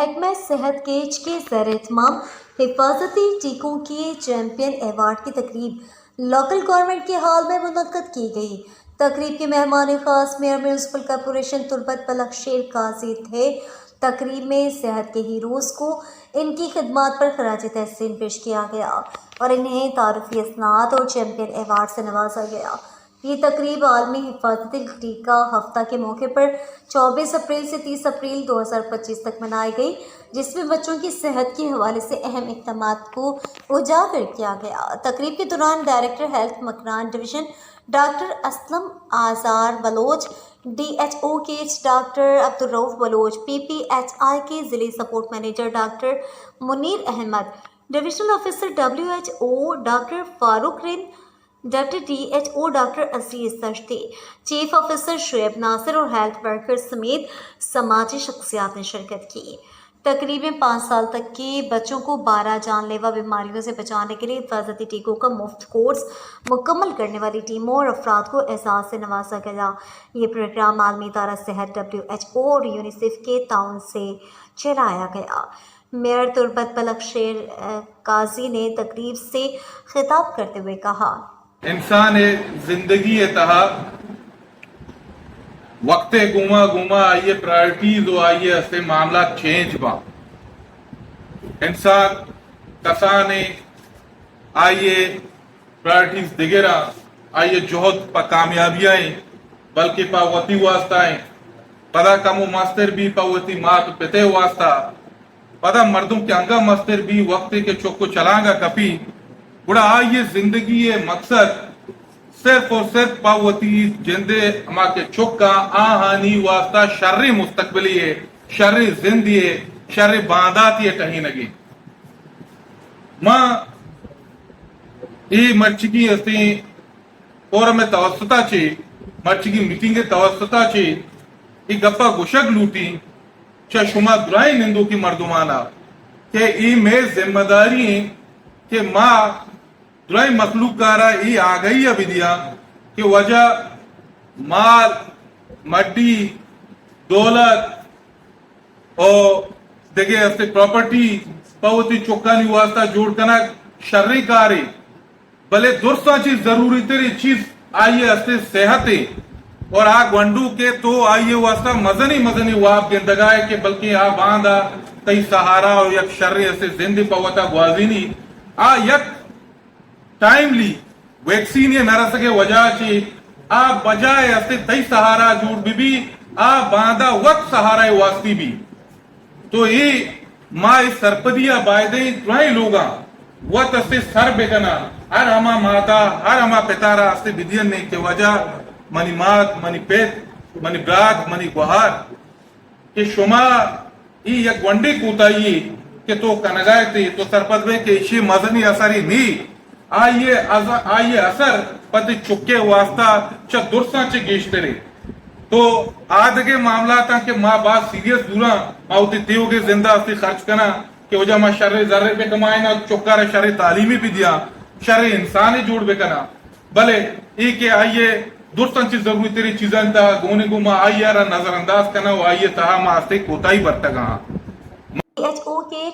महकमा सेहत के ज़ेर-एहतमाम हिफाजती टीकों की चैंपियन अवार्ड की तकरीब लोकल गवर्नमेंट के हॉल में मुनक्कद की गई। तकरीब के मेहमान खास मेयर म्यूनसिपल कॉरपोरेशन तुर्बत बलखशेर काजी थे। तकरीब में सेहत के हीरोज़ को इनकी खिदमात पर खराज तहसीन पेश किया गया और इन्हें तारुफी असनाद और चैंपियन अवार्ड से नवाजा गया। ये तकरीब आलमी हिफाजती टीका हफ्ता के मौके पर 24 अप्रैल से 30 अप्रैल 2025 तक मनाई गई, जिसमें बच्चों की सेहत के हवाले से अहम इक़दामात को उजागर किया गया। तकरीब के दौरान director health Makran division doctor Aslam Azar Baloch, DHO के डॉक्टर अब्दुर्रऊफ बलोच, PPHI के ज़िले support manager doctor Munir Ahmed, divisional officer WHO doctor Farooq रिन, डिप्टी DHO डॉक्टर अजीज तश्ती, चीफ ऑफिसर शुएब नासिर और हेल्थ वर्कर समेत समाजी शख्सियात ने शिरकत की। तकरीब में 5 साल तक के बच्चों को 12 जानलेवा बीमारियों से बचाने के लिए हिफाजती टीकों का मुफ्त कोर्स मुकम्मल करने वाली टीमों और अफराद को एजाज़ से नवाजा गया। ये प्रोग्राम आलमी इदारा सेहत WHO और यूनिसेफ के ताउन से चलाया गया। मेयर तुर्बत बलखशेर काजी ने तकरीब से खिताब करते हुए कहा, इंसान जिंदगी तहा वक्त गुमा गुमा आइए प्रायोरिटीज और आइए ऐसे मामला चेंज बा इंसान कसाने आइए प्रायोरिटीज दिगेरा आइए जोहद पर कामयाबियां बल्कि पावती वास्ता पदा कमो मास्टर भी पावती मात पिते वास्ता पदा मर्दों के अंगा मास्टर भी वक्त के चौको चलांगा कपी बुढ़ा आइए जिंदगी ये मकसद सिर्फ और सिर्फ पावती जिंदे अमा के चुक्का आहानी वास्ता शर्री मुस्तकबिली है, शर्री जिंदगी है, शर्री बांदाती है कहीं नगी मां ये मर्चिकी अस्ती और में तवस्सुता चे मर्चिकी मीटिंग के तवस्सुता चे ये गप्पा गुशक लूटी चा शुमा दुराई निंदो की मर्दुमाना के ई में जिम्मेदारी के मां दुराई मखलूक कारा ये आ गई है विदिया कि वजह माल मड्डी दौलत और देखे ऐसे प्रॉपर्टी पवती चौकानी वास्ता जोड़ कना शर्री कारी भले दुर्सा चीज जरूरी तेरी चीज आइए ऐसे सेहत और आ गंडू के तो आइए वास्ता मजनी वाप गेंदगाए के बल्कि आ बांधा कई सहारा और यक शर्री ऐसे जिंदगी पवता ग्वाजीनी आ यक टाइमली वैक्सीन ये नरा सके वजह ची आ बजाय ऐसे तई सहारा जोड़ भी आ बांधा वक्त सहारा वास्ती भी तो ये माँ इस सरपदिया बायदे तुराई लोगा वत ऐसे सर बेगना हर हमा माता हर हमा पितारा ऐसे विधियन ने के वजह मनी मात मनी पेट मनी ब्राग मनी गुहार के शुमा ये यक वंडे कूताई के तो कनगाए थे तो सरपदवे के इशी मजनी असरी नहीं आइए असर पति चुके वास्ता च दुर्सा च गेशते रहे तो आज के मामला था कि माँ बात सीरियस दूरा माउती तेव के जिंदा से खर्च करना कि वजह माँ शर्रे जर्रे पे कमाए ना चुका रहे शर्रे तालीमी भी दिया शर्रे इंसान ही जोड़ बे करना भले एक आइए दुर्सा चीज जरूरी तेरी चीजें था गोने गुमा आइए नजरअंदाज करना वो आइए तहा माँ से कोताही बरता कहा DHO के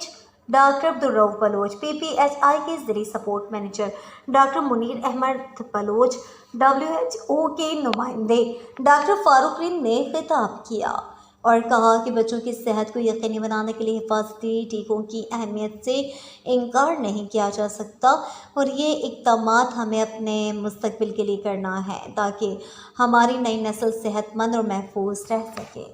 डॉक्टर अब्दुर्रऊफ बलोच, PPHI के ज़िले support manager doctor Munir Ahmad Baloch, WHO के नुमाइंदे डॉक्टर फारूक रिन ने खिताब किया और कहा कि बच्चों की सेहत को यकीनी बनाने के लिए हिफाजती टीकों की अहमियत से इनकार नहीं किया जा सकता और ये इक़दामात हमें अपने मुस्तकबिल के लिए करना है ताकि हमारी नई नस्ल सेहतमंद और महफूज रह सके।